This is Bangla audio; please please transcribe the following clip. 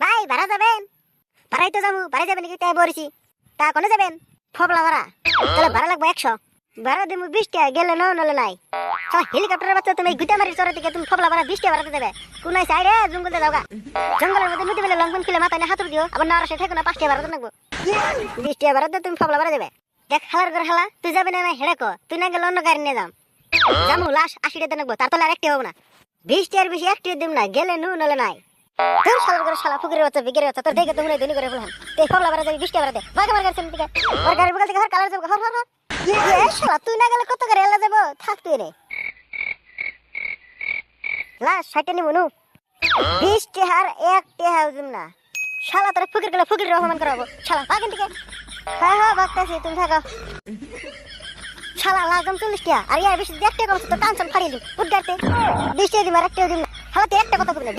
ভাই ভাড়া যাবেন? ভাড়াই তো যাবো, ভাড়া যাবেন নাকি তাই বলছি। তা কোনে যাবেন? ফবলা ভাড়া। তাহলে ভাড়া লাগবে 100। ভাড়া দিমু 20 টাকা, গেলে নাও নলে নাই। শালা হেলিকপ্টারের বাচ্চা, তুমি গুতামারি চরে থেকে তুমি ফবলা ভাড়া 20 টাকা ভাড়াতে দেবে? কোনায় সাইডে জঙ্গলে যাওগা। জঙ্গলের মধ্যে নদী বেলে লঙ্ঘন খুলে মাথায় না হাতুর দিও, আবার না রসে ঠেকো না 5 টাকা ভাড়া লাগবো। 20 টাকা ভাড়া দিয়ে তুমি ফবলা ভাড়া দেবে? দেখ হালার করে হালা, তুই যাবি না হেড়ে কো, তুই না গেলে অন্য গাড়ি নিয়ে যাম। যামু লাশ 80 টাকা লাগবো, তার তলে আর 1 টাকা হবো না। 20 টাকার বেশি 1 টাকা দিম না, গেলে নু নলে নাই। তোর শালার করে শালা ফুকিরের বাচ্চা বিগের বাচ্চা, তোর দেখে তুমি ধনী করে বললাম তুই ফবলা ভাড়া যাবি 20 টাকা ভাড়া দে। ভাগ আমার গাড়ি থেকে আর গাড়ি বগল থেকে হর কালার যাবো, হর হর হর। এ শালা তুই না গেলে কত করে এলা যাবো, থাক তুই রে। লাশ 60 টাকা নিবো নু, 20 টাকা আর 1 টাকা দিম না। শালা তোর ফুকির গেলে ফুকির অপমান করাবো। শালা ভাগ এখান থেকে। হ্যাঁ হ্যাঁ ভাগতেছি, তুমি থাকো। শালা লাগম 40 টাকা, আর ইয়ার বেশি 1 টাকা কমছে তো টানছন ফাড়িয়ে দিই উদ্গারতে। 20 টাকা দিম আর 1 টাকা দিম না। শালা তুই একটা কথা বলবি না,